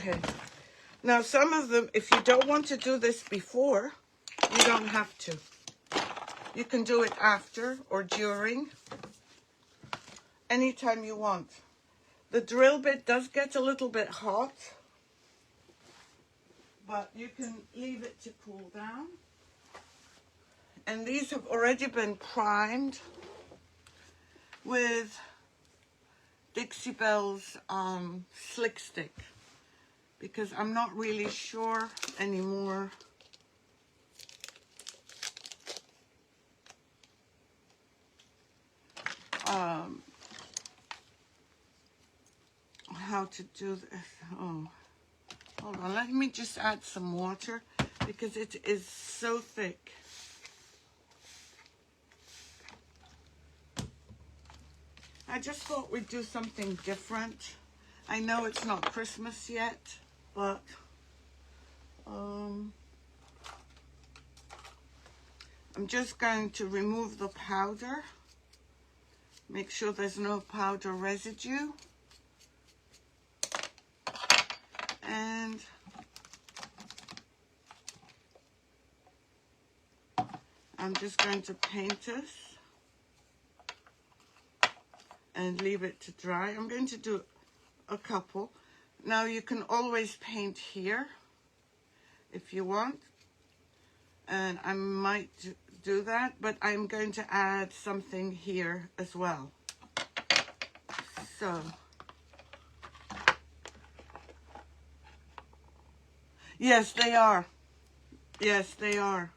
Okay. Now, some of them, if you don't want to do this before, you don't have to. You can do it after or during, anytime you want. The drill bit does get a little bit hot, but you can leave it to cool down. And these have already been primed with Dixie Belle's Slick Stick, because I'm not really sure anymore how to do this. Oh, hold on, let me just add some water because it is so thick. I just thought we'd do something different. I know it's not Christmas yet, but I'm just going to remove the powder. Make sure there's no powder residue. And I'm just going to paint this and leave it to dry. I'm going to do a couple. Now you can always paint here if you want, and I might do that, but I'm going to add something here as well. So yes, they are. Yes, they are.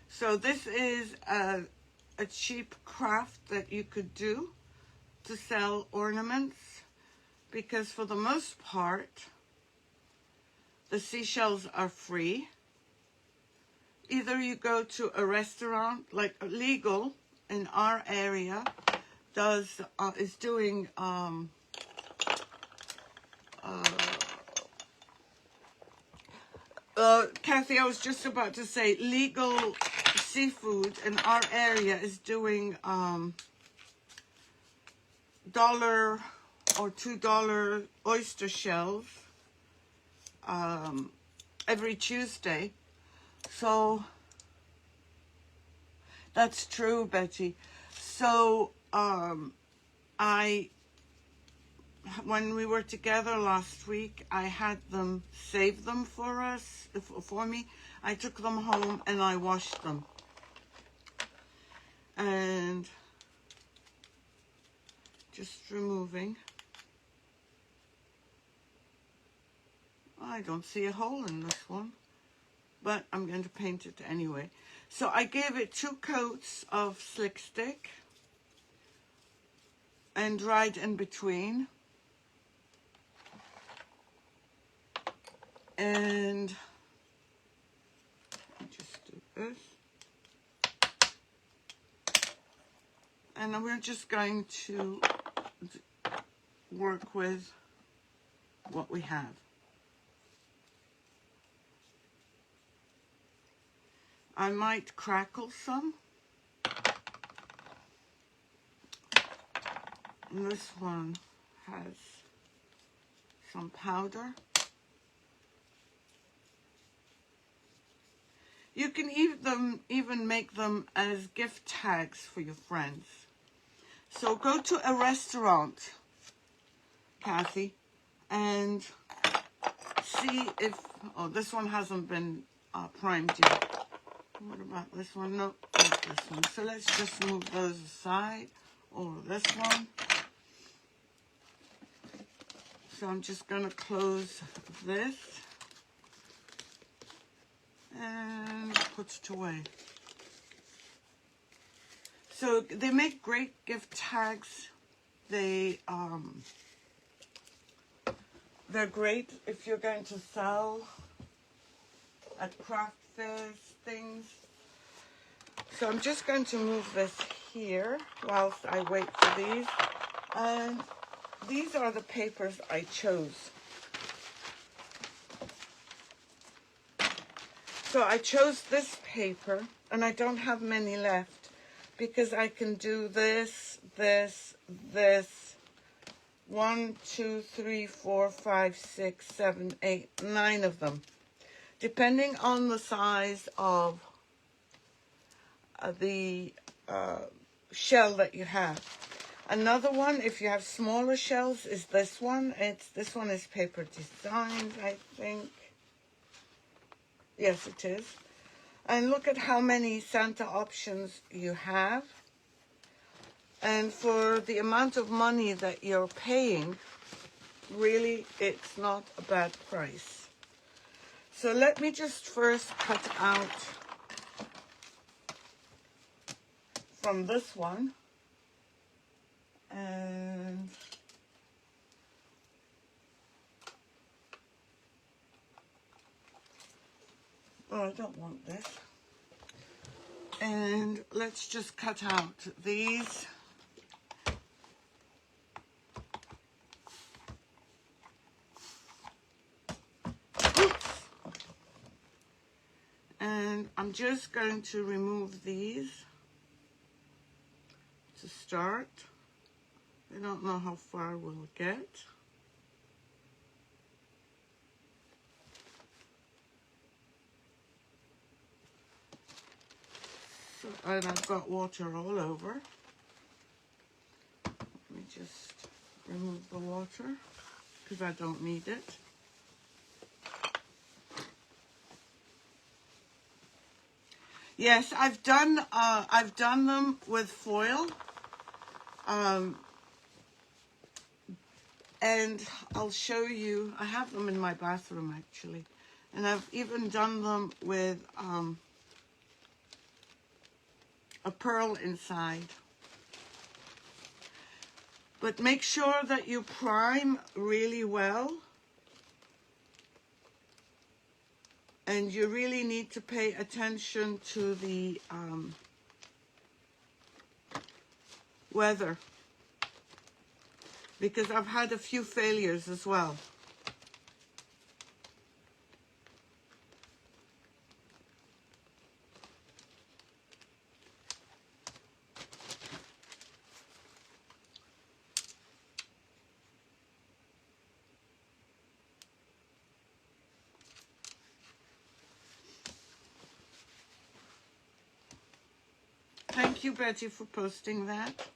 So this is a cheap craft that you could do to sell ornaments, because for the most part, the seashells are free. Either you go to a restaurant, like Legal in our area is doing Kathy, I was just about to say Legal Seafood in our area is doing $1 or $2 oyster shells every Tuesday. So that's true, Betty. So when we were together last week, I had them save them for me. I took them home and I washed them. And just removing. I don't see a hole in this one, but I'm going to paint it anyway. So I gave it 2 coats of Slick Stick and dried in between. And just do this. And we're just going to work with what we have. I might crackle some. And this one has some powder. You can even make them as gift tags for your friends. So go to a restaurant, Kathy, and see if, oh, this one hasn't been primed yet. What about this one? No, not this one. So let's just move those aside, or this one. So I'm just going to close this and put it away. So they make great gift tags. They're great if you're going to sell at craft fairs, things. So I'm just going to move this here whilst I wait for these. And these are the papers I chose. So I chose this paper, and I don't have many left because I can do this, this, this. 1, 2, 3, 4, 5, 6, 7, 8, 9 of them, depending on the size of the shell that you have. Another one, if you have smaller shells, is this one. This one is Paper Designs, I think. Yes, it is. And look at how many Santa options you have. And for the amount of money that you're paying, really, it's not a bad price. So let me just first cut out from this one. And oh, I don't want this. And let's just cut out these. Oops. And I'm just going to remove these to start. I don't know how far we'll get. So, and I've got water all over. Let me just remove the water because I don't need it. Yes, I've done them with foil. And I'll show you, I have them in my bathroom actually. And I've even done them with a pearl inside. But make sure that you prime really well. And you really need to pay attention to the weather. Because I've had a few failures as well. Thank you, Betty, for posting that.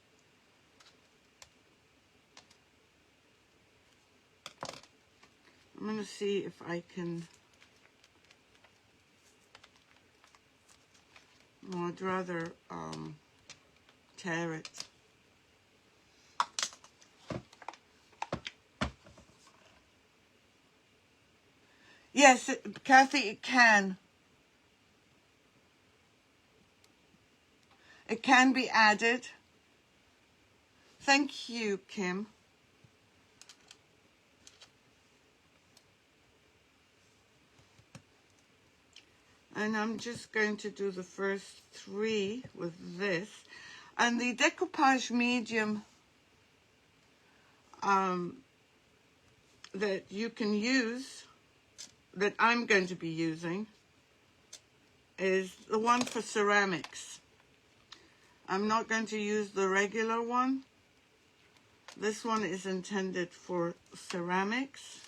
I'm going to see if I can... Well, I'd rather tear it. Yes, Kathy, it can. It can be added. Thank you, Kim. And I'm just going to do the first 3 with this. And the Decoupage medium that you can use, that I'm going to be using, is the one for ceramics. I'm not going to use the regular one. This one is intended for ceramics.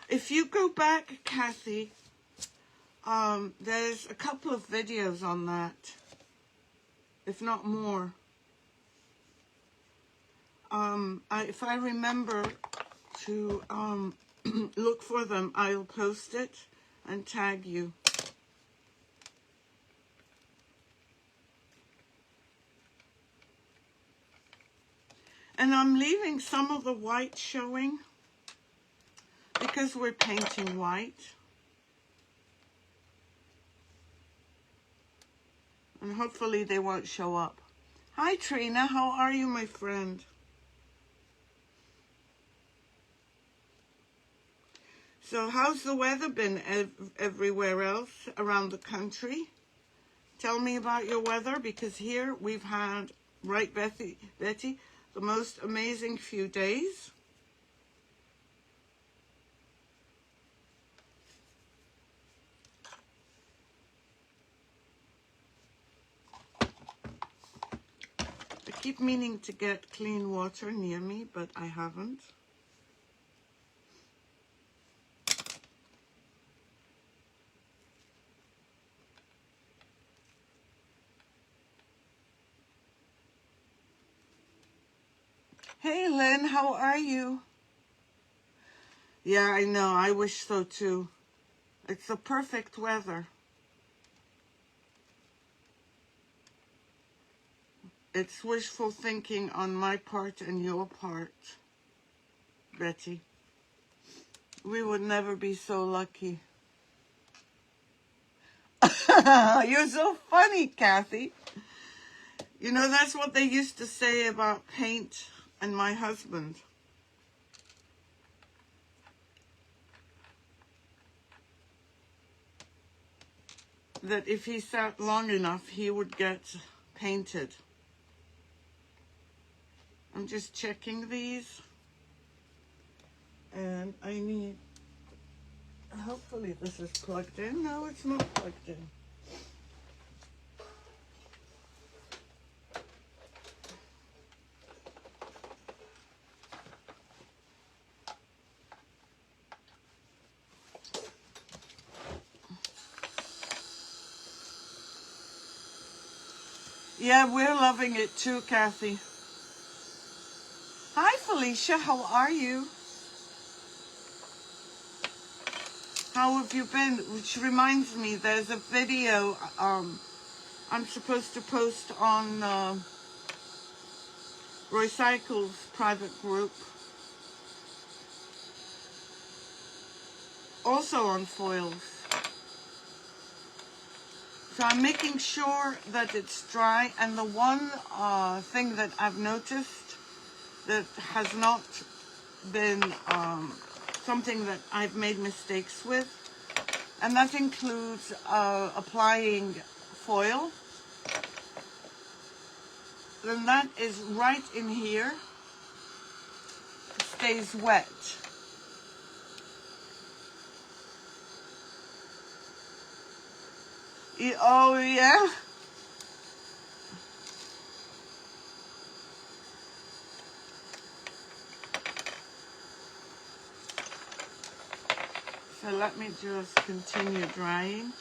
If you go back, Kathy, there's a couple of videos on that, if not more. If I remember to look for them, I'll post it and tag you. And I'm leaving some of the white showing because we're painting white. And hopefully they won't show up. Hi Trina, how are you, my friend? So how's the weather been everywhere else around the country? Tell me about your weather, because here we've had, right, Betty, the most amazing few days. I keep meaning to get clean water near me, but I haven't. Hey Lynn, how are you? Yeah, I know, I wish so too. It's the perfect weather. It's wishful thinking on my part and your part, Betty. We would never be so lucky. You're so funny, Kathy. You know, that's what they used to say about paint and my husband. That if he sat long enough, he would get painted. I'm just checking these. And I need, hopefully this is plugged in. No, it's not plugged in. Yeah, we're loving it too, Kathy. Hi, Felicia. How are you? How have you been? Which reminds me, there's a video I'm supposed to post on Roy Cycle's private group. Also on foils. So I'm making sure that it's dry, and the one thing that I've noticed that has not been something that I've made mistakes with, and that includes applying foil. Then that is right in here, stays wet. Oh yeah? So let me just continue drying.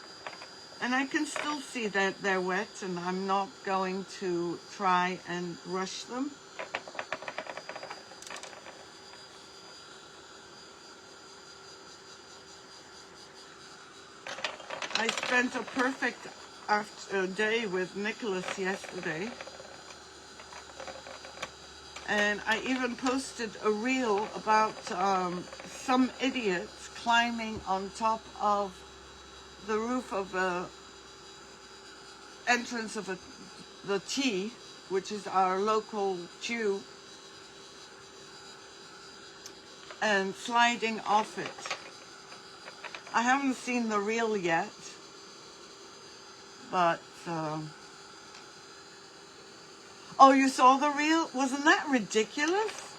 And I can still see that they're wet, and I'm not going to try and rush them. I spent a perfect day with Nicholas yesterday. And I even posted a reel about some idiots climbing on top of the roof of a entrance of the T, which is our local tube, and sliding off it. I haven't seen the reel yet, but oh, you saw the reel? Wasn't that ridiculous?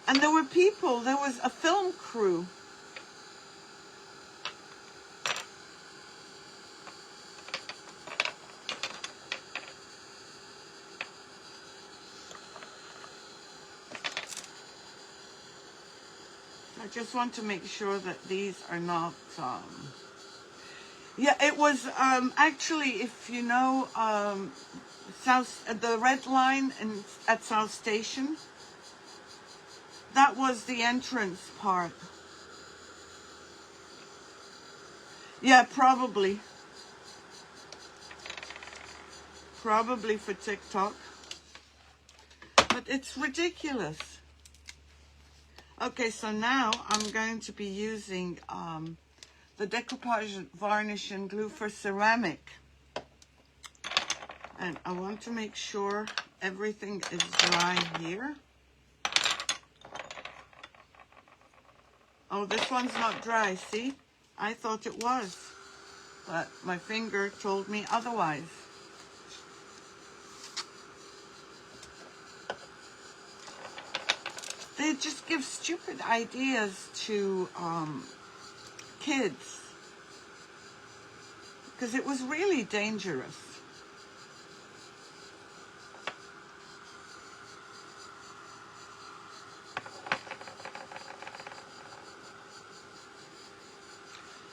And there were people, there was a film crew. I just want to make sure that these are not, yeah, it was, actually, if you know, the red line at South Station, that was the entrance part. Yeah, probably. Probably for TikTok. But it's ridiculous. Okay, so now I'm going to be using the Decoupage varnish and glue for ceramic. And I want to make sure everything is dry here. Oh, this one's not dry, see? I thought it was, but my finger told me otherwise. They just give stupid ideas to kids, because it was really dangerous.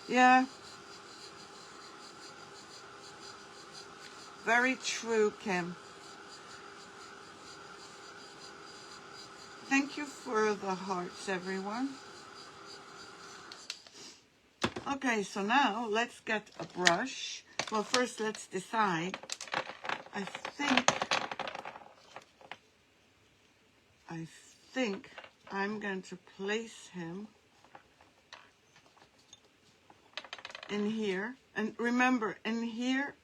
Yeah. Very true, Kim. Thank you for the hearts, everyone. Okay, so now let's get a brush. Well, first let's decide. I think I'm going to place him in here. And remember, in here,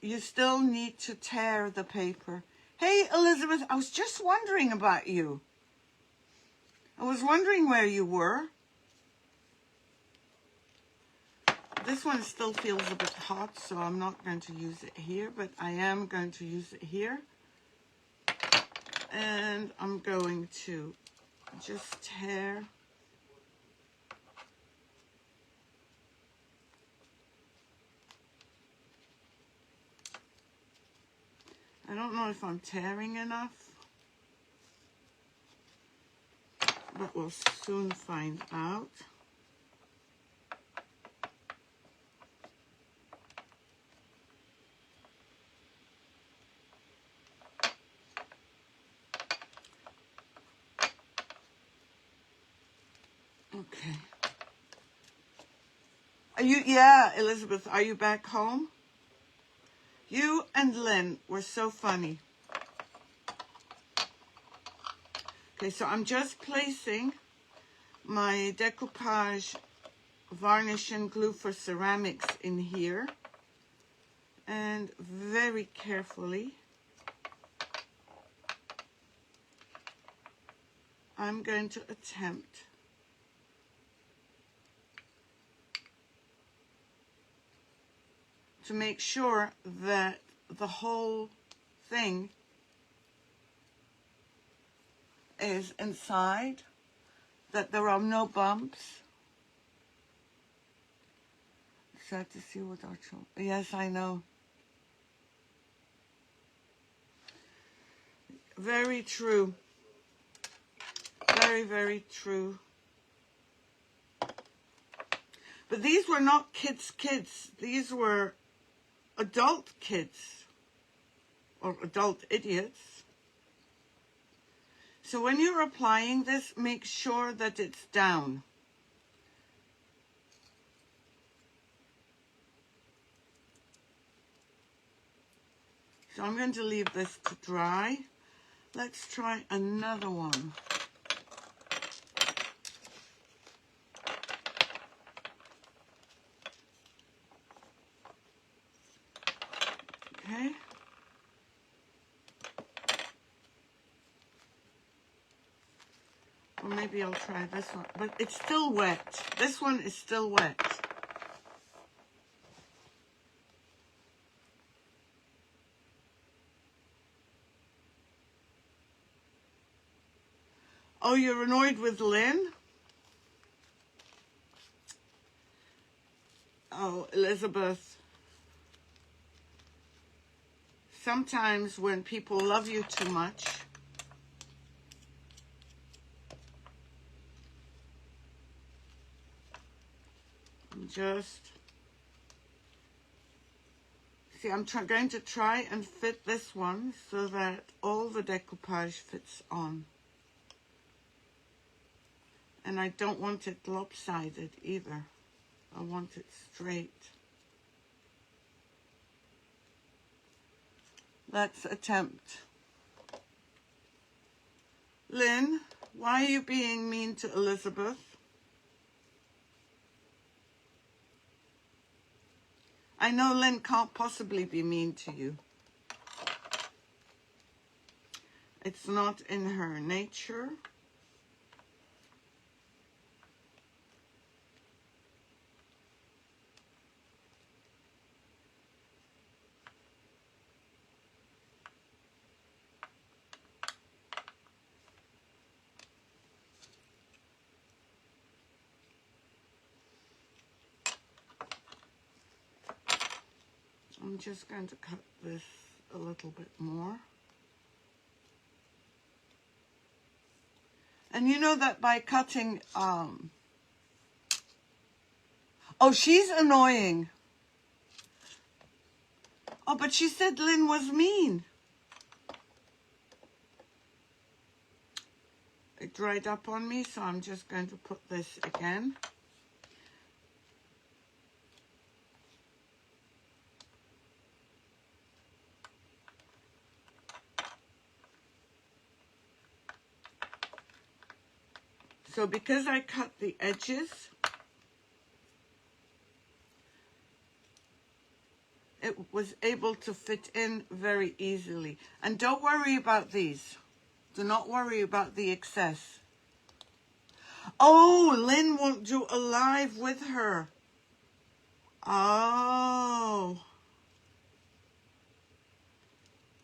you still need to tear the paper. Hey, Elizabeth, I was just wondering about you. I was wondering where you were. This one still feels a bit hot, so I'm not going to use it here, but I am going to use it here. And I'm going to just tear. I don't know if I'm tearing enough, but we'll soon find out. Okay. Yeah, Elizabeth, are you back home? You and Lynn were so funny. Okay, so I'm just placing my decoupage varnish and glue for ceramics in here. And very carefully, I'm going to attempt to make sure that the whole thing is inside, that there are no bumps. Sad to see what our children. Yes, I know. Very true. Very, very true. But these were not kids' kids. These were adult kids or adult idiots. So when you're applying this, make sure that it's down. So I'm going to leave this to dry. Let's try another one. Okay. Or maybe I'll try this one, but it's still wet. This one is still wet. Oh, you're annoyed with Lynn? Oh, Elizabeth. Sometimes when people love you too much, see, I'm going to try and fit this one so that all the decoupage fits on. And I don't want it lopsided either. I want it straight. Let's attempt. Lynn, why are you being mean to Elizabeth? I know Lynn can't possibly be mean to you. It's not in her nature. I'm just going to cut this a little bit more. And you know that by cutting, oh, she's annoying. Oh, but she said Lynn was mean. It dried up on me, so I'm just going to put this again. So because I cut the edges, it was able to fit in very easily. And don't worry about these. Do not worry about the excess. Oh, Lynn won't do a live with her. Oh,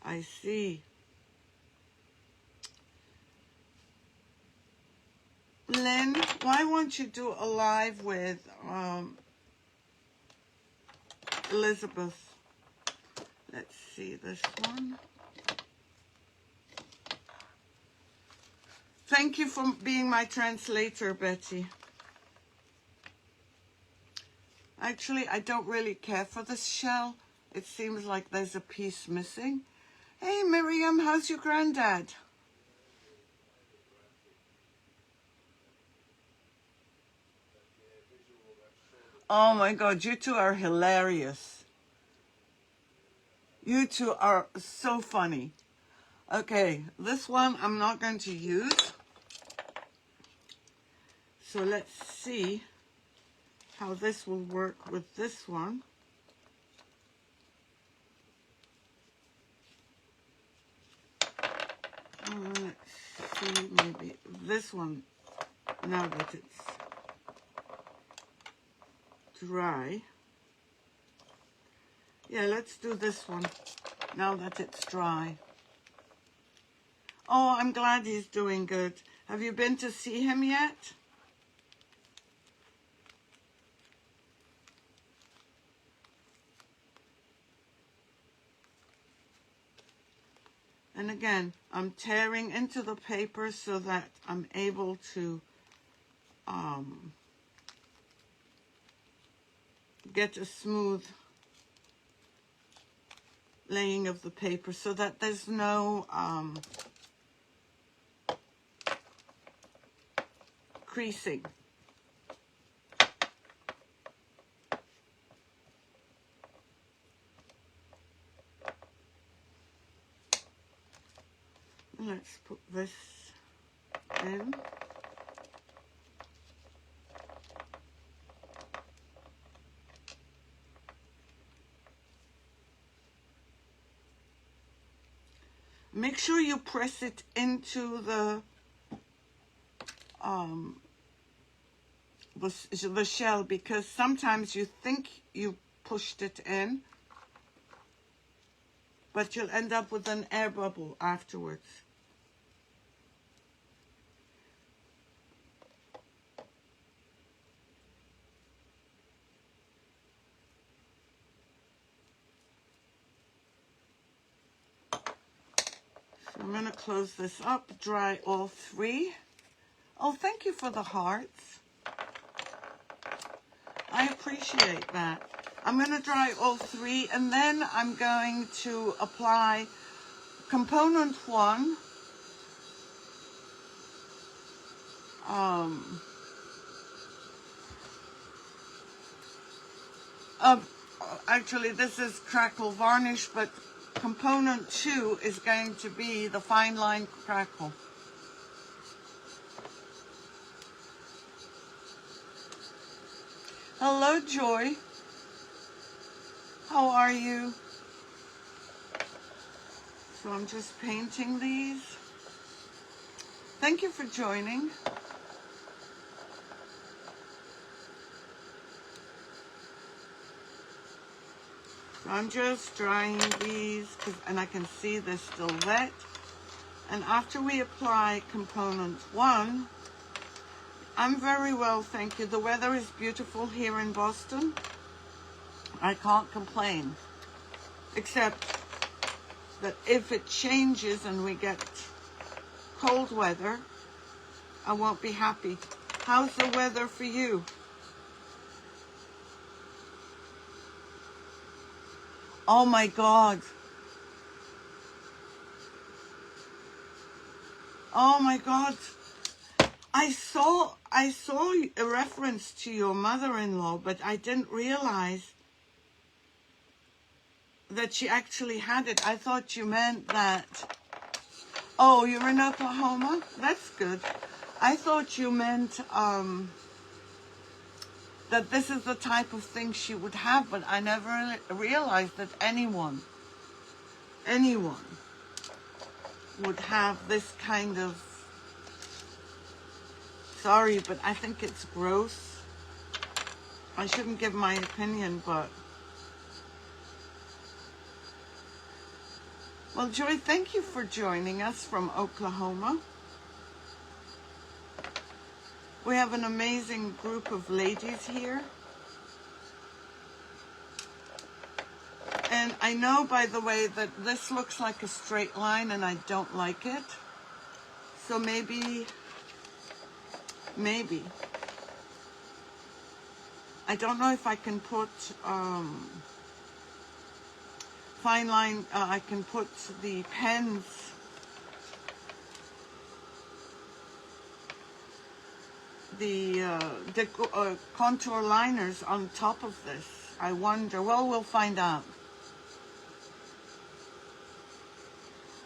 I see. Lynn, why won't you do a live with Elizabeth? Let's see this one. Thank you for being my translator, Betty. Actually, I don't really care for this shell. It seems like there's a piece missing. Hey, Miriam, how's your granddad? Oh my God, you two are hilarious. You two are so funny. Okay, this one I'm not going to use. So let's see how this will work with this one. Let's see, maybe this one, now that it's dry. Yeah, let's do this one now that it's dry. Oh, I'm glad he's doing good. Have you been to see him yet? And again, I'm tearing into the paper so that I'm able to get a smooth laying of the paper so that there's no creasing. Let's put this in. Make sure you press it into the shell, because sometimes you think you pushed it in, but you'll end up with an air bubble afterwards. So I'm going to close this up, dry all three. Oh, thank you for the hearts. I appreciate that. I'm going to dry all three, and then I'm going to apply component one. Actually, this is crackle varnish, but component 2 is going to be the fine line crackle. Hello, Joy. How are you? So I'm just painting these. Thank you for joining. So I'm just drying these, and I can see they're still wet. And after we apply component 1, I'm very well, thank you. The weather is beautiful here in Boston. I can't complain. except that if it changes and we get cold weather, I won't be happy. How's the weather for you? Oh my God. Oh my God. I saw a reference to your mother-in-law, but I didn't realize that she actually had it. I thought you meant that. Oh, you're in Oklahoma? That's good. I thought you meant that this is the type of thing she would have, but I never realized that anyone would have this kind of, sorry, but I think it's gross. I shouldn't give my opinion, but, well, Joy, thank you for joining us from Oklahoma. We have an amazing group of ladies here. And I know, by the way, that this looks like a straight line and I don't like it. So maybe, I don't know if I can put fine line, I can put the pens, the contour liners on top of this. I wonder, well, we'll find out.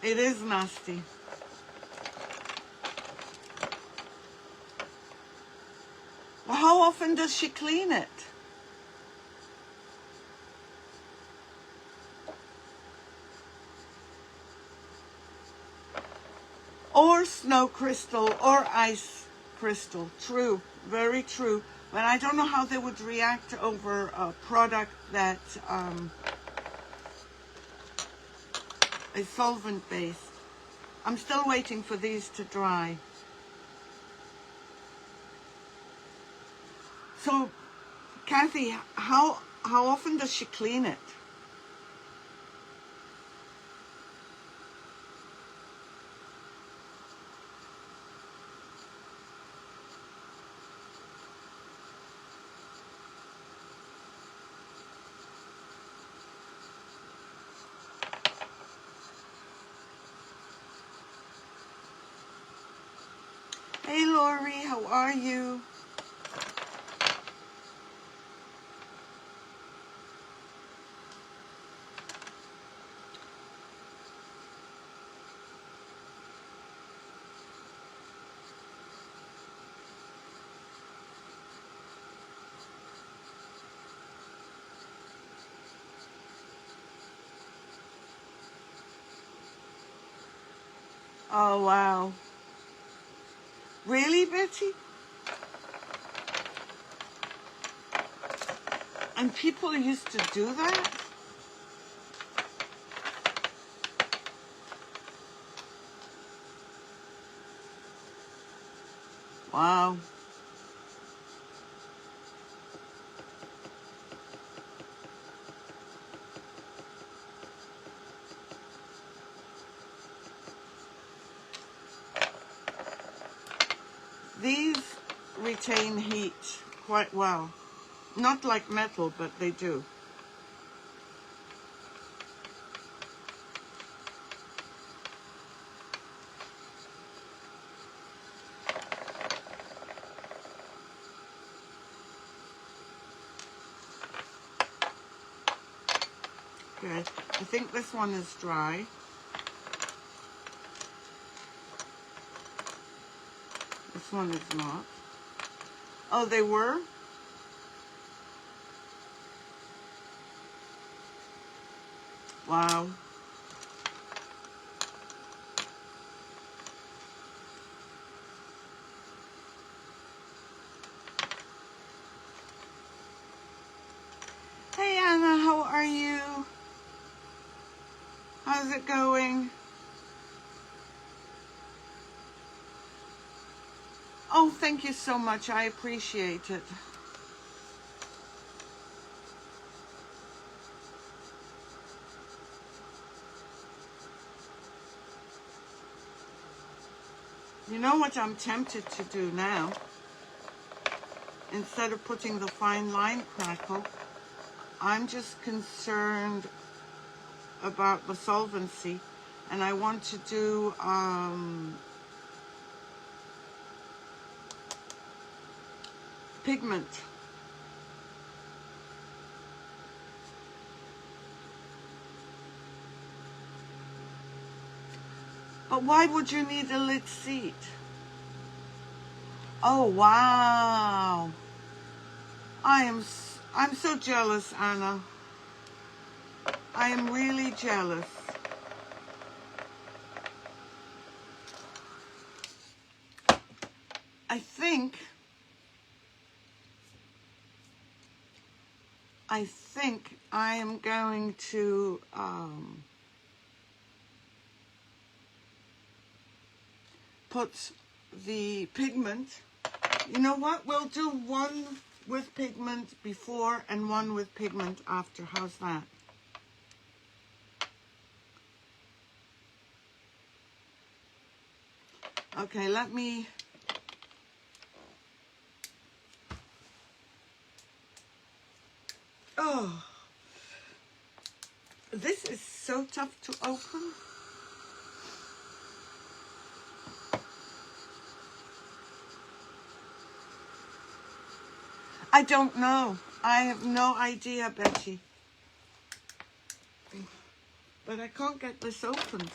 It is nasty. Well, how often does she clean it? Or snow crystal or ice crystal. True, very true. But I don't know how they would react over a product that is solvent based. I'm still waiting for these to dry. So, Kathy, how often does she clean it? Hey, Lori, how are you? Oh, wow. Really, Betty? And people used to do that? Wow. These retain heat quite well. Not like metal, but they do. Good. I think this one is dry. This one is not. Oh, they were? Wow. Hey, Anna, how are you? How's it going? Oh, thank you so much. I appreciate it. You know what I'm tempted to do now? Instead of putting the fine line crackle, I'm just concerned about the solvency, and I want to do pigment. But why would you need a lit seat? Oh, wow. I'm so jealous, Anna. I am really jealous. I think I am going to put the pigment. You know what? We'll do one with pigment before and one with pigment after. How's that? Okay, let me... Oh, this is so tough to open. I don't know. I have no idea, Betty. But I can't get this opened.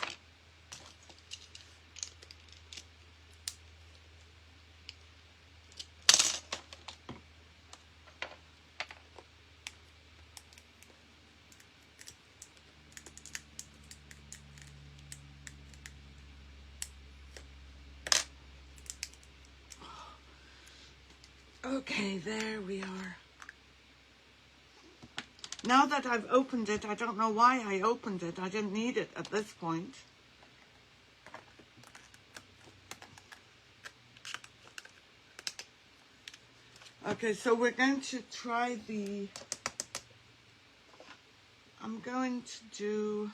Okay, there we are. Now that I've opened it, I don't know why I opened it. I didn't need it at this point. Okay, so we're going to try the... I'm going to do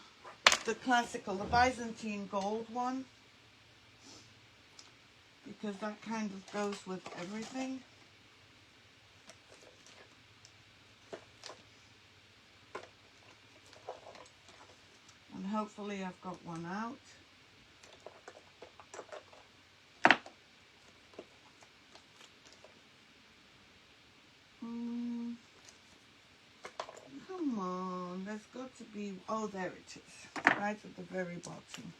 the classical, the Byzantine gold one, because that kind of goes with everything. And hopefully I've got one out. Come on, there's got to be, oh, there it is, right at the very bottom.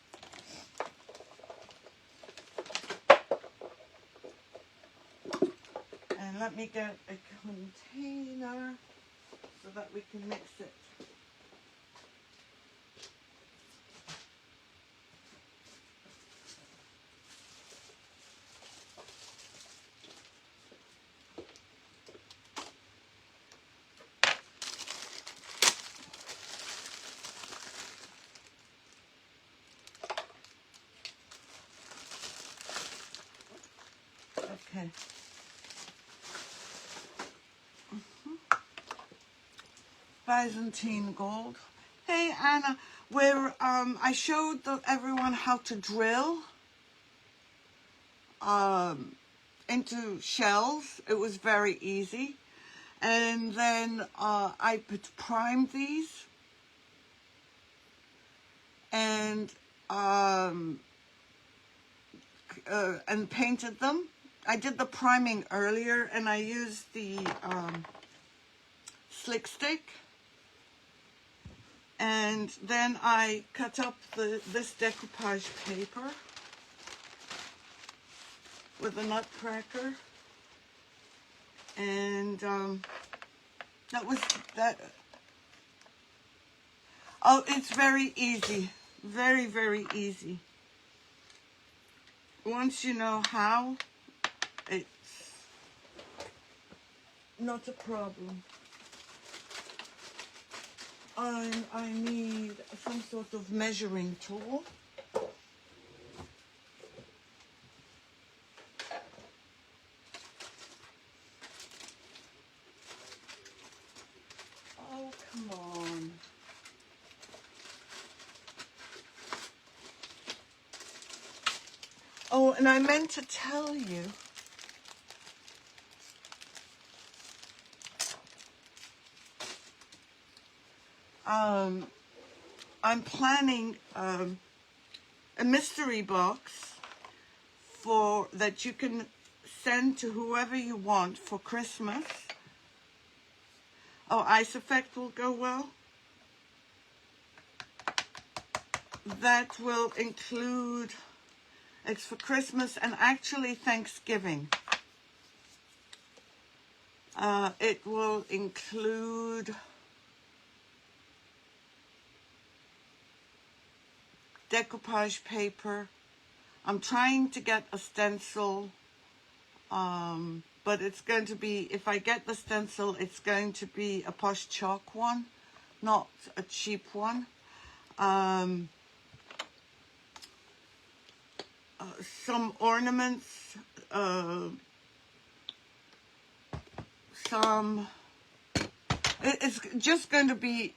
And let me get a container so that we can mix it. Okay. Byzantine gold. Hey Anna, where I showed everyone how to drill into shells. It was very easy. And then I primed these and painted them. I did the priming earlier, and I used the slick stick, and then I cut up this decoupage paper with a nutcracker, and that was that. Oh, it's very easy, very, very easy. Once you know how, it's not a problem. I need some sort of measuring tool. Oh, come on. Oh, and I meant to tell you, I'm planning a mystery box for that you can send to whoever you want for Christmas. Oh, ice effect will go well. That will include, it's for Christmas and actually Thanksgiving. It will include decoupage paper. I'm trying to get a stencil, but it's going to be, if I get the stencil, it's going to be a Posh Chalk one, not a cheap one. Some ornaments, it's just going to be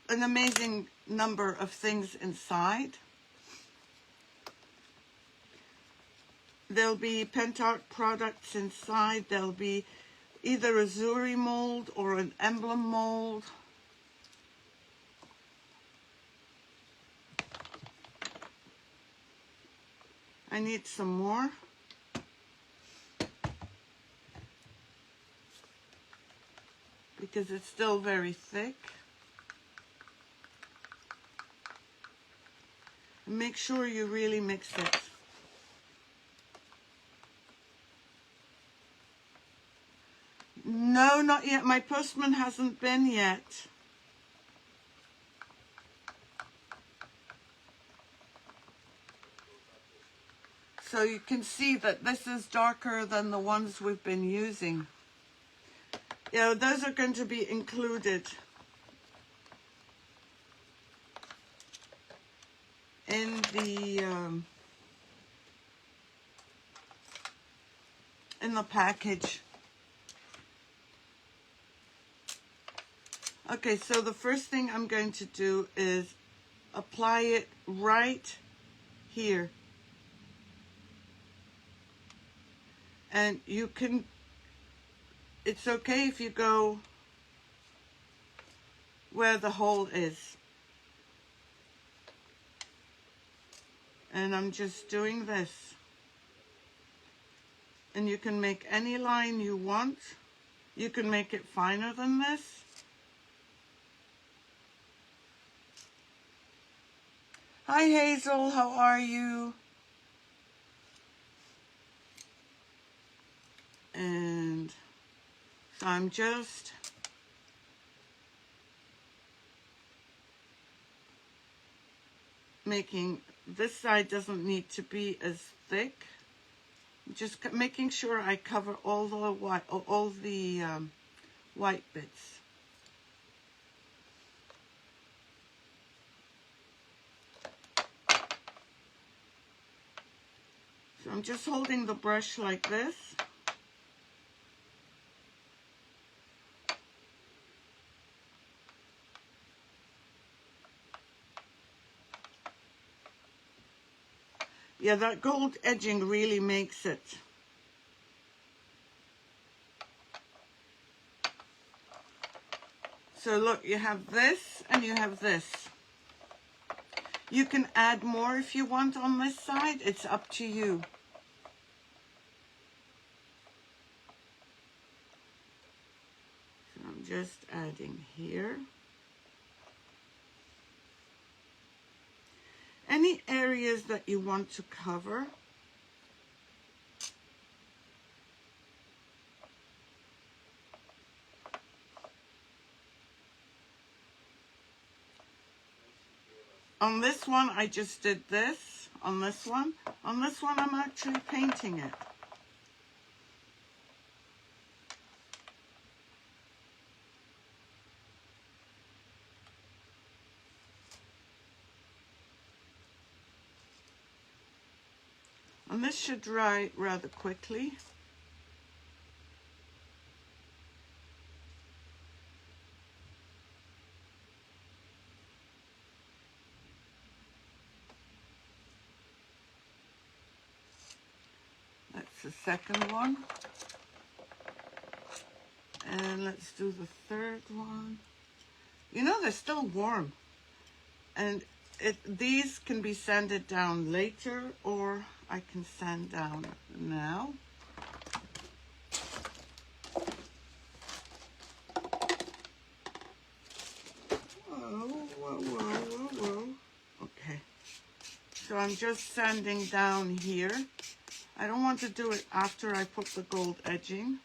an amazing number of things inside. There'll be Pentart products inside. There'll be either a Zuri mold or an emblem mold. I need some more. Because it's still very thick. And make sure you really mix it. No, not yet. My postman hasn't been yet. So you can see that this is darker than the ones we've been using. Yeah, those are going to be included in the package. Okay, so the first thing I'm going to do is apply it right here. And you can, it's okay if you go where the hole is. And I'm just doing this. And you can make any line you want. You can make it finer than this. Hi Hazel, how are you? And so I'm just making, this side doesn't need to be as thick. Just making sure I cover all the white bits. So I'm just holding the brush like this. Yeah, that gold edging really makes it. So look, you have this and you have this. You can add more if you want on this side. It's up to you. So I'm just adding here. Any areas that you want to cover. On this one, I just did this. On this one, I'm actually painting it. And this should dry rather quickly. That's the second one. And let's do the third one. You know, they're still warm. And these can be sanded down later, or I can sand down now. Whoa. Okay. So I'm just sanding down here. I don't want to do it after I put the gold edging.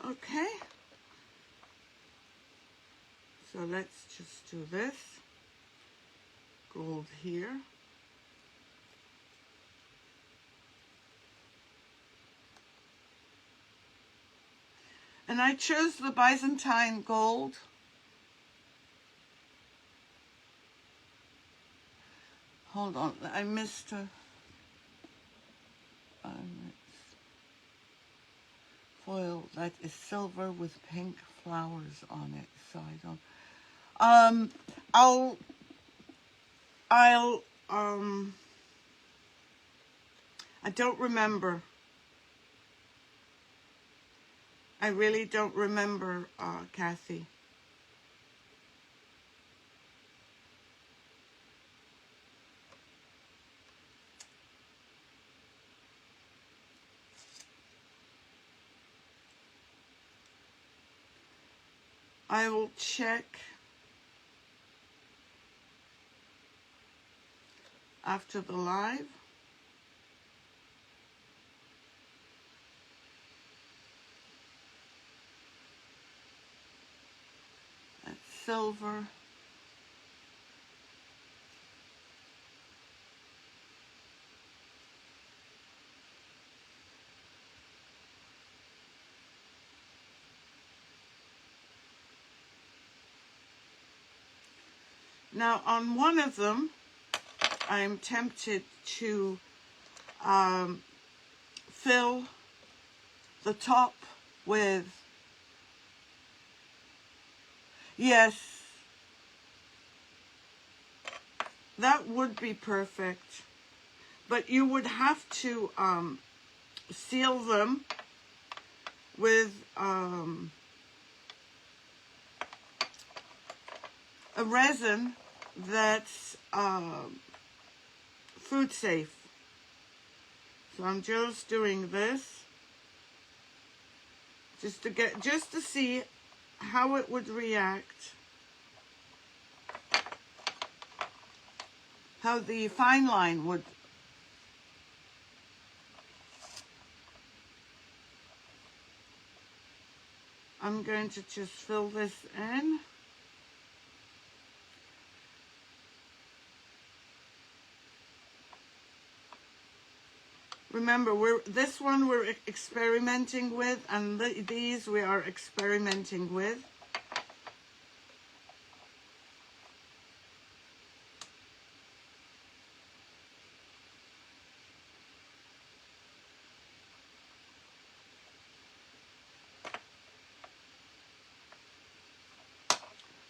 Okay, so let's just do this, gold here. And I chose the Byzantine gold. Hold on, I missed a foil that is silver with pink flowers on it, so I don't. I don't remember. I really don't remember, Kathy. I will check after the live. That's silver. Now on one of them, I'm tempted to fill the top with, yes, that would be perfect, but you would have to seal them with a resin that's food safe. So I'm just doing this just to see how it would react, how the fine line would. I'm going to just fill this in. Remember, this one we're experimenting with, and these we are experimenting with.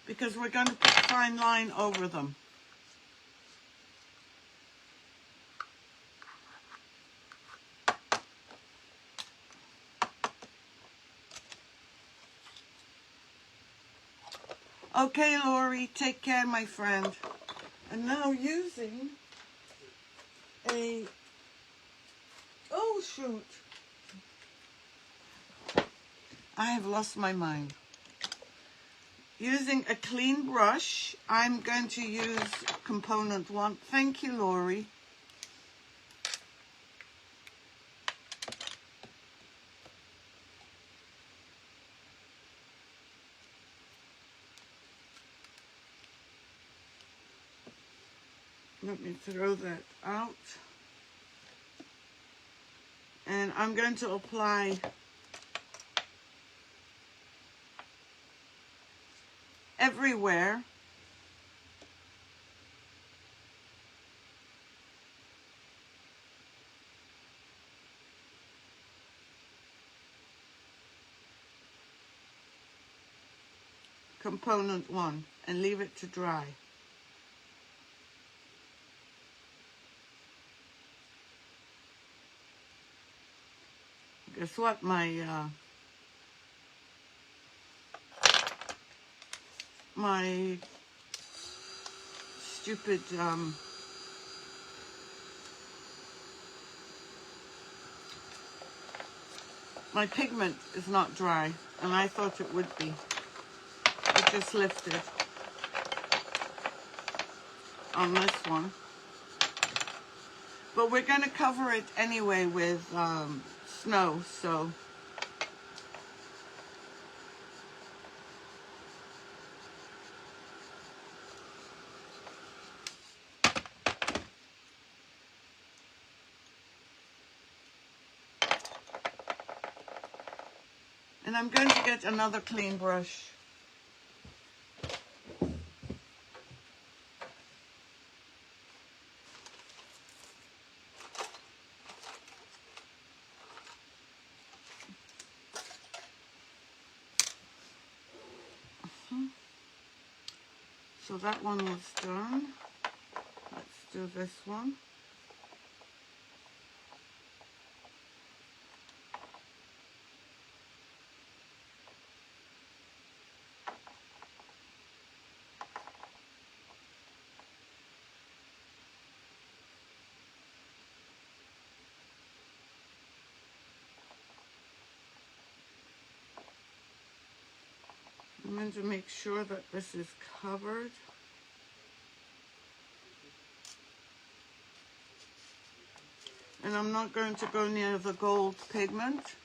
Because we're going to put fine line over them. Okay, Lori, take care, my friend. And now using a, oh shoot, I have lost my mind. Using a clean brush, I'm going to use component 1. Thank you, Lori. Let me throw that out. And I'm going to apply everywhere. Component 1 and leave it to dry. Guess what? My stupid my pigment is not dry, and I thought it would be. It just lifted on this one. But we're going to cover it anyway with snow, so. And I'm going to get another clean brush. So that one was done. Let's do this one. I'm going to make sure that this is covered. And I'm not going to go near the gold pigment.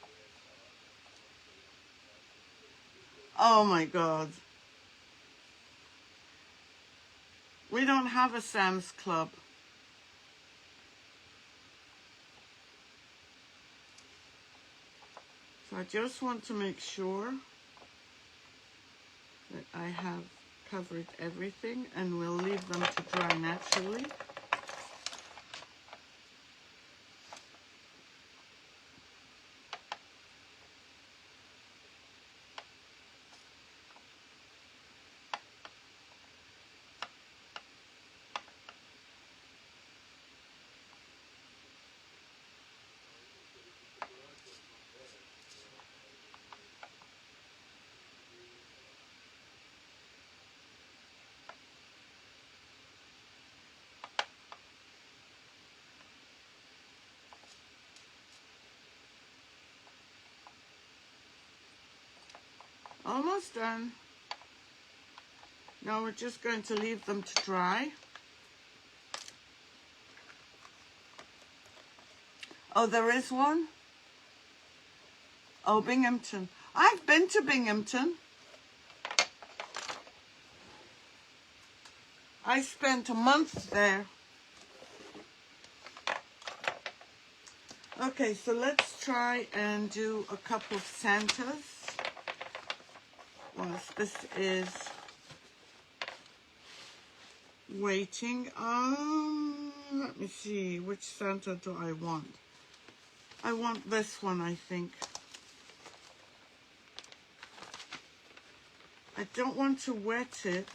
Oh my God. We don't have a Sam's Club. So I just want to make sure that I have covered everything, and we'll leave them to dry naturally. Almost done. Now we're just going to leave them to dry. Oh, there is one? Oh, Binghamton. I've been to Binghamton. I spent a month there. Okay, so let's try and do a couple of Santas. Once this is waiting. Let me see, which Santa do I want? I want this one, I think. I don't want to wet it.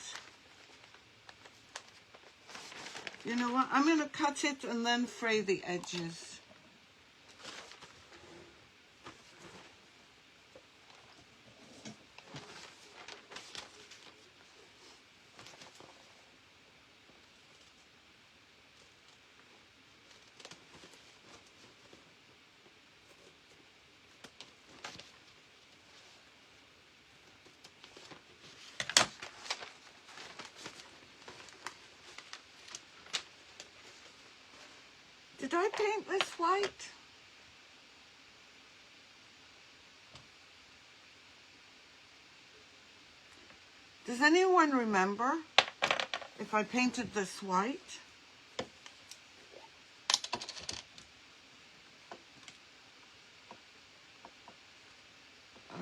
You know what? I'm going to cut it and then fray the edges. Did I paint this white? Does anyone remember if I painted this white?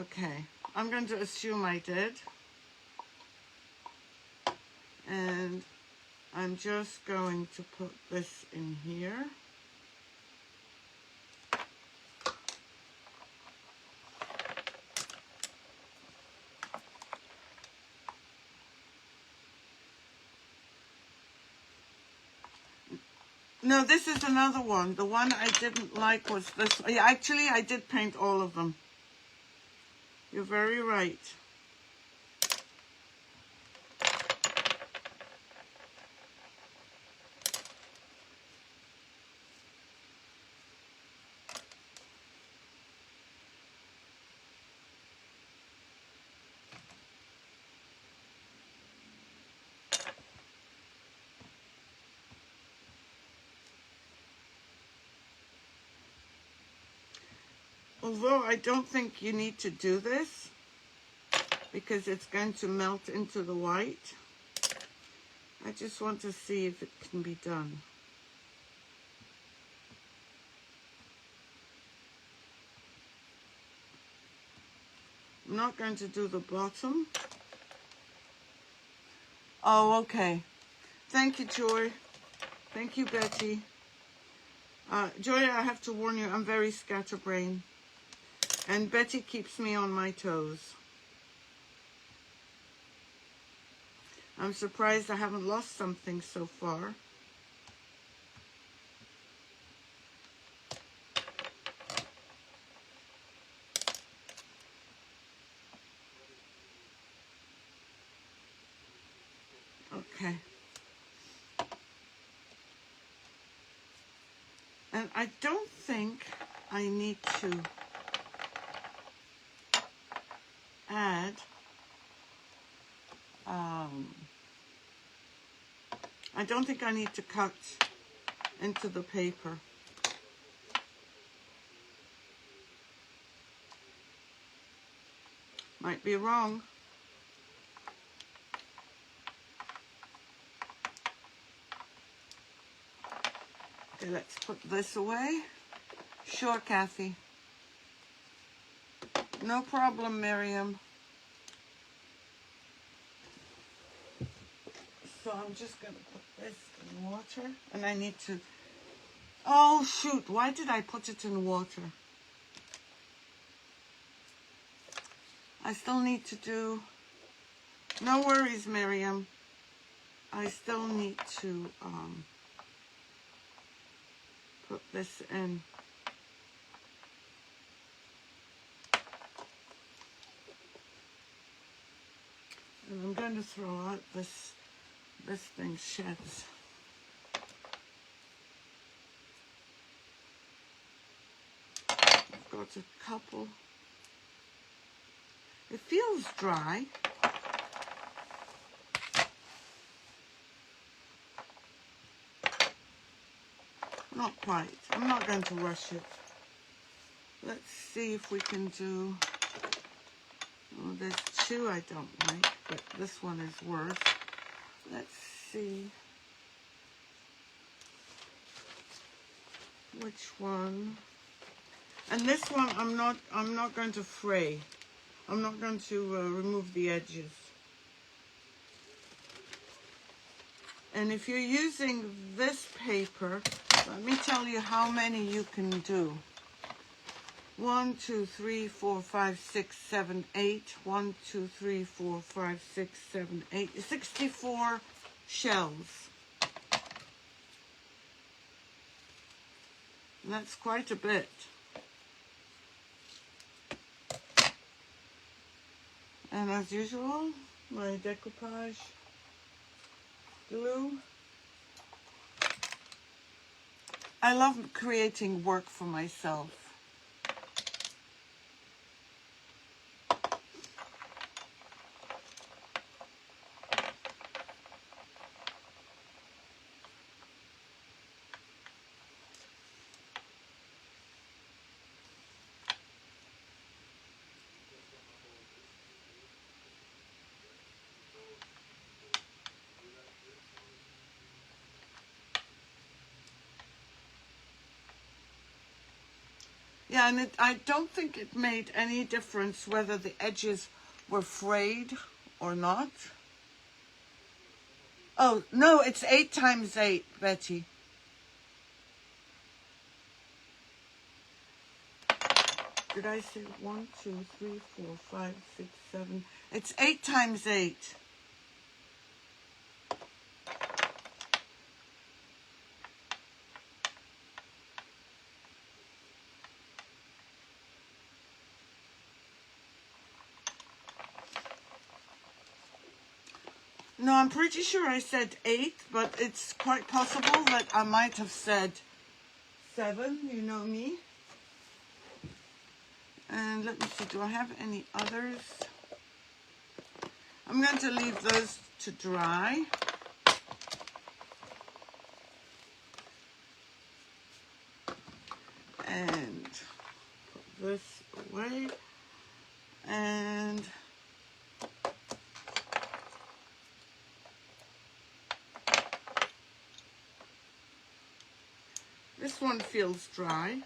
Okay, I'm going to assume I did. And I'm just going to put this in here. No, this is another one. The one I didn't like was this. Actually, I did paint all of them. You're very right. Although I don't think you need to do this because it's going to melt into the white. I just want to see if it can be done. I'm not going to do the bottom. Oh, okay. Thank you, Joy. Thank you, Betty. Joy, I have to warn you, I'm very scatterbrained. And Betty keeps me on my toes. I'm surprised I haven't lost something so far. Okay. And I don't think I need to add I don't think I need to cut into the paper. Might be wrong. Okay, let's put this away. Sure, Kathy. No problem, Miriam. So I'm just going to put this in water. And I need to... Oh, shoot. Why did I put it in water? I still need to do... No worries, Miriam. I still need to put this in. And I'm going to throw out this thing sheds. I've got a couple. It feels dry. Not quite. I'm not going to rush it. Let's see if we can do... Oh, there's two I don't like, but this one is worse. Let's see which one. And this one I'm not going to fray. I'm not going to remove the edges. And if you're using this paper, let me tell you how many you can do. 1, 2, 3, 4, 5, 6, 7, 8. 1, 2, 3, 4, 5, 6, 7, 8. 64 shells. And that's quite a bit. And as usual, my decoupage glue. I love creating work for myself. Yeah, and I don't think it made any difference whether the edges were frayed or not. Oh, no, it's 8 times 8, Betty. Did I say 1, 2, 3, 4, 5, 6, 7? It's 8 times 8. No, I'm pretty sure I said 8, but it's quite possible that I might have said 7, you know me. And let me see, do I have any others? I'm going to leave those to dry. And put this away. And this one feels dry.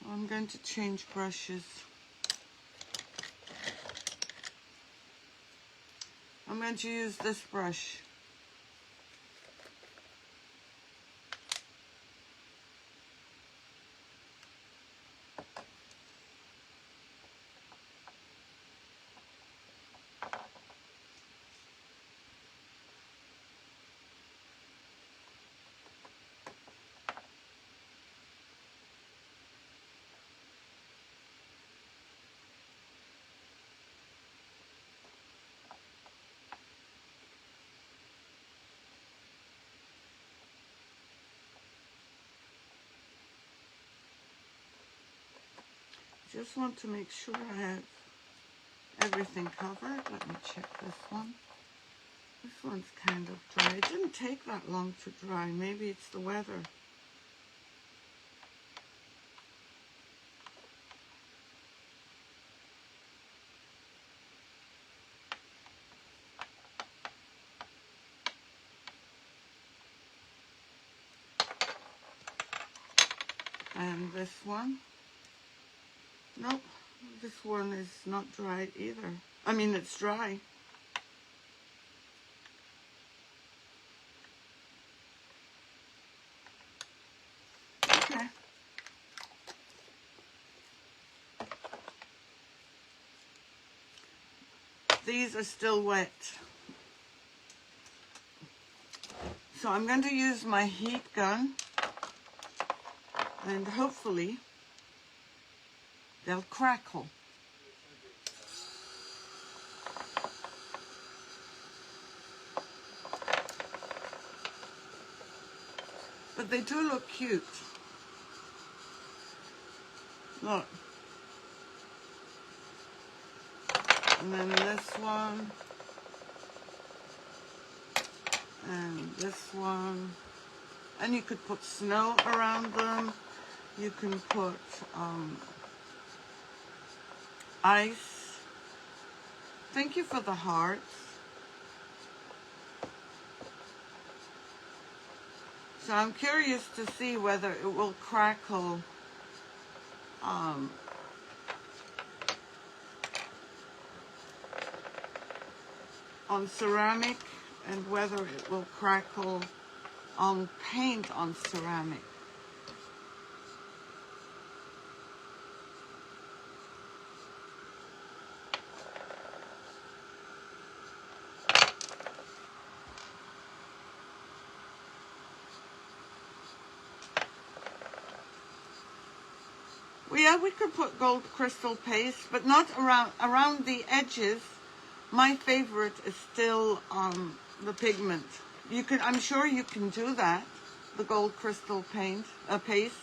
I'm going to change brushes. I'm going to use this brush. Just want to make sure I have everything covered. Let me check this one. This one's kind of dry. It didn't take that long to dry. Maybe it's the weather. And this one. Nope, this one is not dry either. I mean, it's dry. Okay. These are still wet. So I'm going to use my heat gun, and hopefully they'll crackle. But they do look cute. Look. And then this one. And this one. And you could put snow around them. You can put ice. Thank you for the hearts. So I'm curious to see whether it will crackle on ceramic and whether it will crackle on paint on ceramic. Well, yeah, we could put gold crystal paste, but not around the edges. My favorite is still the pigment. You can, I'm sure you can do that, the gold crystal paste.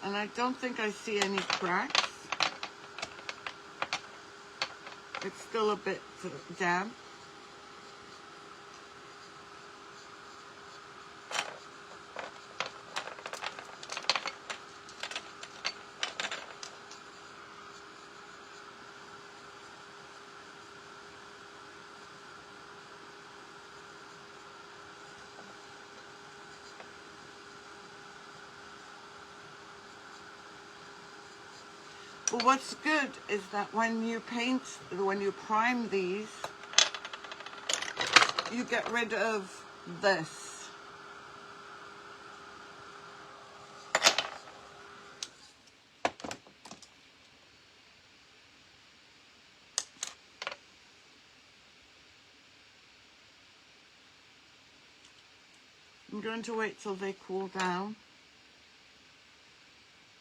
And I don't think I see any cracks. It's still a bit damp. But what's good is that when you prime these, you get rid of this. I'm going to wait till they cool down,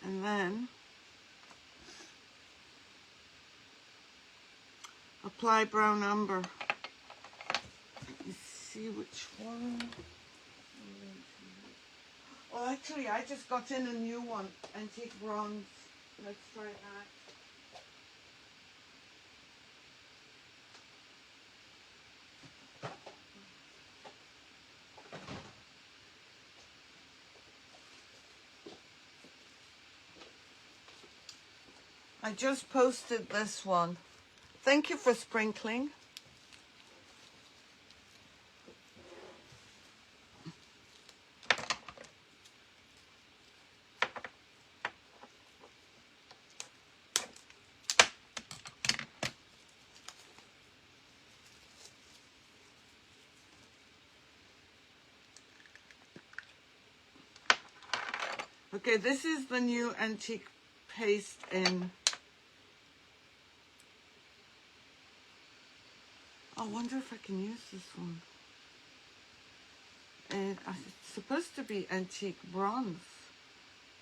and then apply brown umber. Let me see which one. Well, actually, I just got in a new one, antique bronze. Let's try that. I just posted this one. Thank you for sprinkling. Okay, this is the new antique paste in. I wonder if I can use this one. It's supposed to be antique bronze,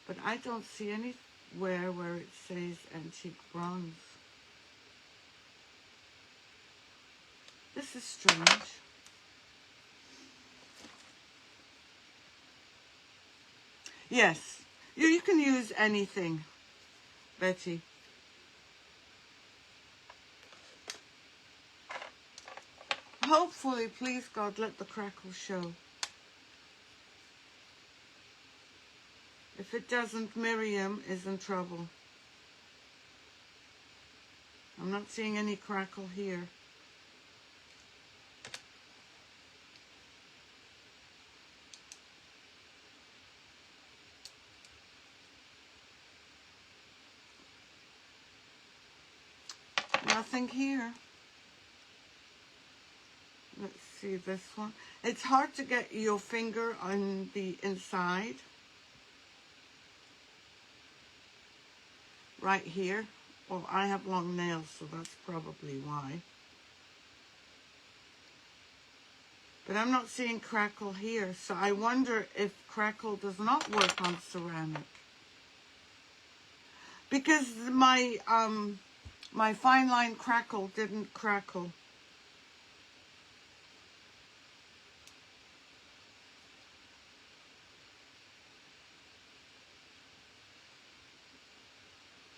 but I don't see anywhere where it says antique bronze. This is strange. Yes, you can use anything, Betty. Hopefully, please God, let the crackle show. If it doesn't, Miriam is in trouble. I'm not seeing any crackle here. Nothing here. Let's see this one. It's hard to get your finger on the inside. Right here. Well, I have long nails, so that's probably why. But I'm not seeing crackle here, so I wonder if crackle does not work on ceramic. Because my fine line crackle didn't crackle.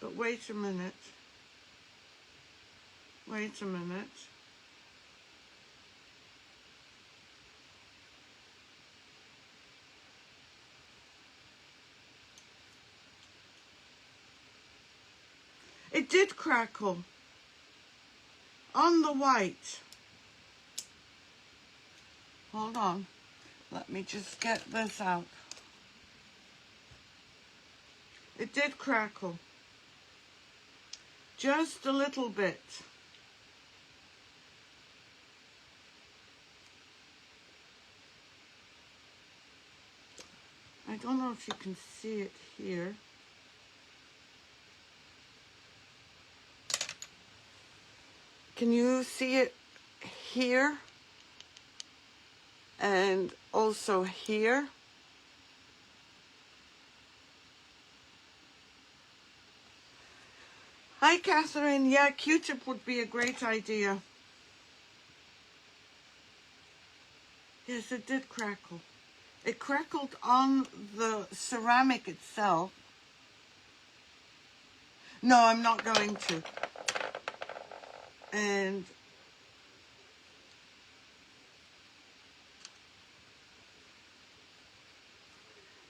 But wait a minute. Wait a minute. It did crackle on the white. Hold on. Let me just get this out. It did crackle. Just a little bit. I don't know if you can see it here. Can you see it here? And also here? Hi, Catherine. Yeah, Q-tip would be a great idea. Yes, it did crackle. It crackled on the ceramic itself. No, I'm not going to. And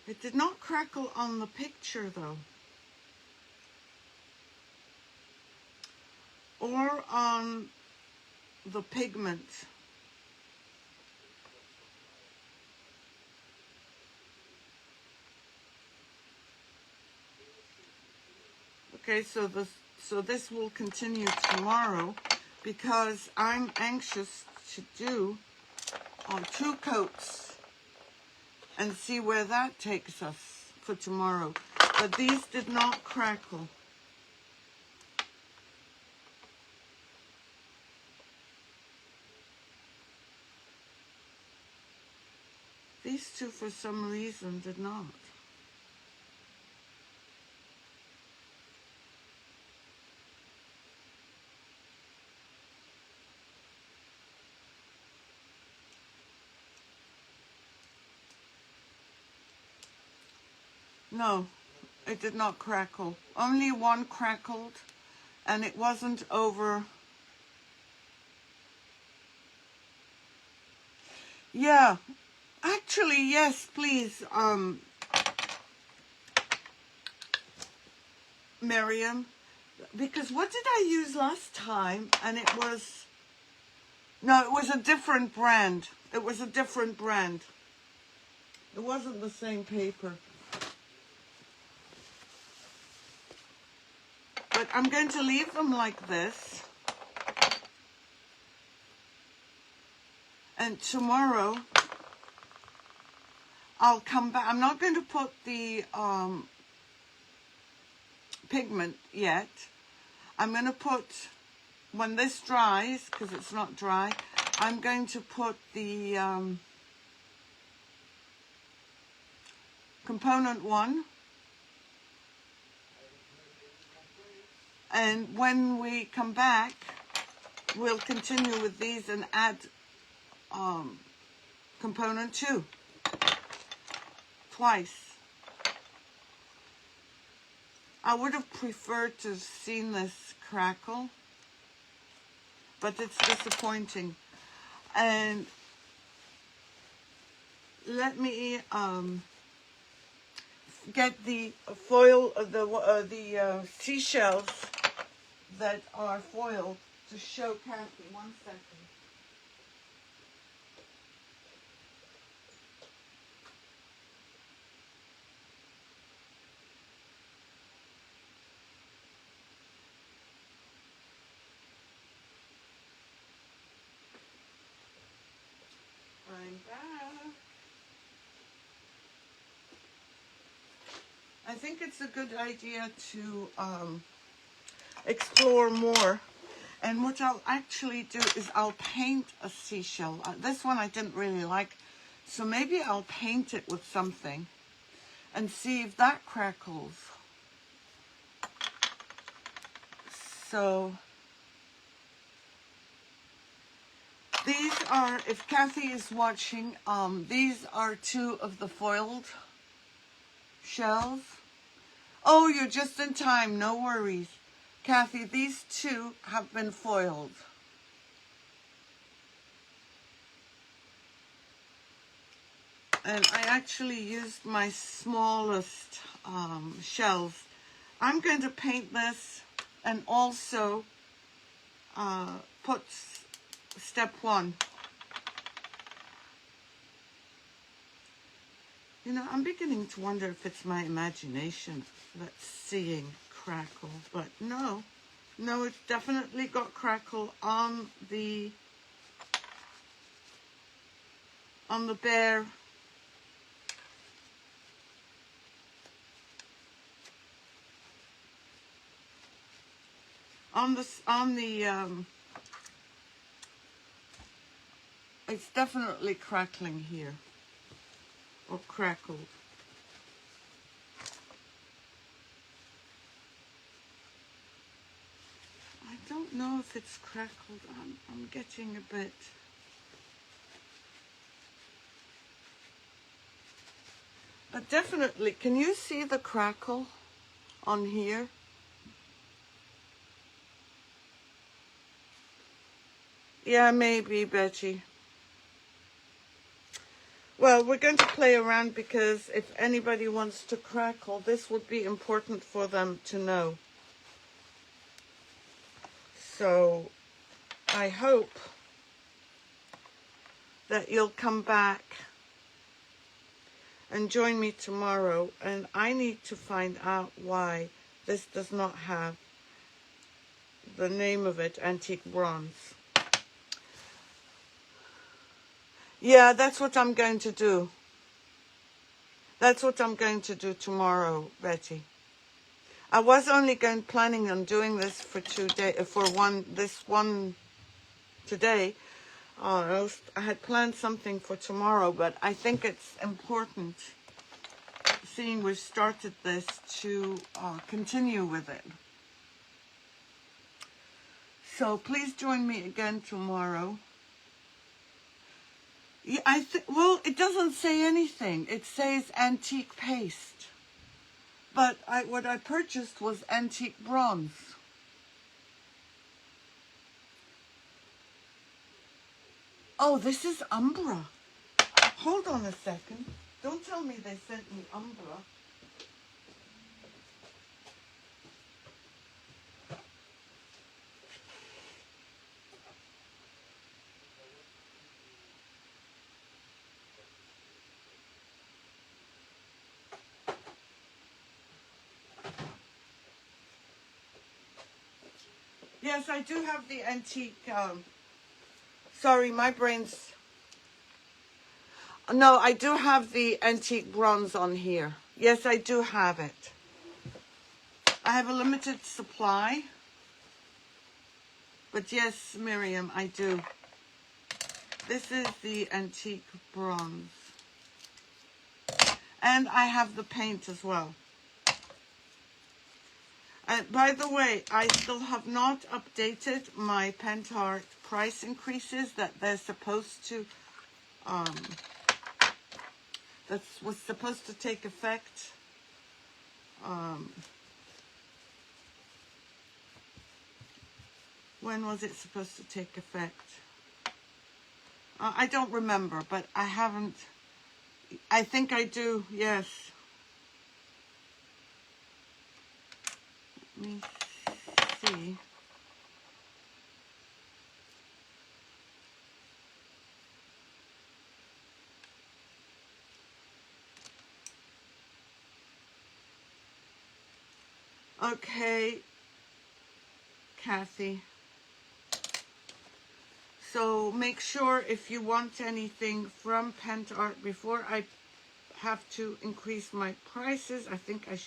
it did not crackle on the picture though, or on the pigment. Okay, so this will continue tomorrow because I'm anxious to do 2 coats and see where that takes us for tomorrow. But these did not crackle. These 2 for some reason did not. No, it did not crackle. Only one crackled, and it wasn't over. Yeah, actually, yes, please, Miriam, because what did I use last time? And it was, no, it was a different brand. It was a different brand. It wasn't the same paper. But I'm going to leave them like this. And tomorrow, I'll come back. I'm not going to put the pigment yet. I'm going to put, when this dries, because it's not dry, I'm going to put the component 1. And when we come back, we'll continue with these and add component 2 twice. I would have preferred to have seen this crackle, but it's disappointing. And let me get the foil, the seashells that are foiled to show Kathy. 1 second. I'm back. I think it's a good idea to explore more. And what I'll actually do is I'll paint a seashell. This one I didn't really like, so maybe I'll paint it with something and see if that crackles. So these are, if Kathy is watching, these are 2 of the foiled shells. Oh, you're just in time, no worries. Kathy, these 2 have been foiled. And I actually used my smallest shells. I'm going to paint this and also put step 1. You know, I'm beginning to wonder if it's my imagination that's seeing crackle, but no, it's definitely got crackle on the bare. It's definitely crackling here, or crackled. I don't know if it's crackled. I'm getting a bit. But definitely, can you see the crackle on here? Yeah, maybe, Betty. Well, we're going to play around because if anybody wants to crackle, this would be important for them to know. So I hope that you'll come back and join me tomorrow. And I need to find out why this does not have the name of it, Antique Bronze. Yeah, that's what I'm going to do. That's what I'm going to do tomorrow, Betty. I was only planning on doing this for 2 days, this one today. I had planned something for tomorrow, but I think it's important, seeing we've started this, to continue with it. So please join me again tomorrow. Yeah, well, it doesn't say anything. It says antique paste. But what I purchased was antique bronze. Oh, this is Umbra. Hold on a second. Don't tell me they sent me Umbra. Yes, I do have the antique, sorry, my brain's... No, I do have the antique bronze on here. Yes, I do have it. I have a limited supply. But yes, Miriam, I do. This is the antique bronze. And I have the paint as well. By the way, I still have not updated my Pentart price increases that they're supposed to, that was supposed to take effect. When was it supposed to take effect? I don't remember, but I haven't. I think I do, yes. Let me see. Okay, Kathy. So make sure if you want anything from Pentart before I have to increase my prices. I think I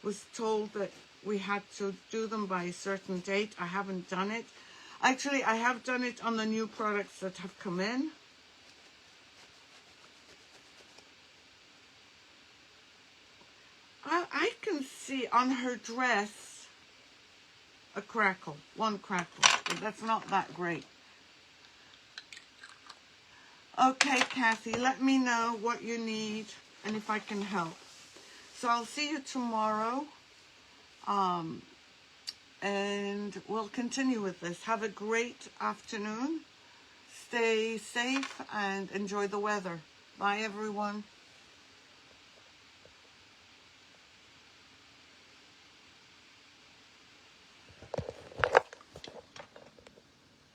was told that we had to do them by a certain date. I haven't done it. Actually, I have done it on the new products that have come in. I can see on her dress a crackle, one crackle. That's not that great. Okay, Kathy, let me know what you need and if I can help. So I'll see you tomorrow. And we'll continue with this. Have a great afternoon. Stay safe and enjoy the weather. Bye, everyone.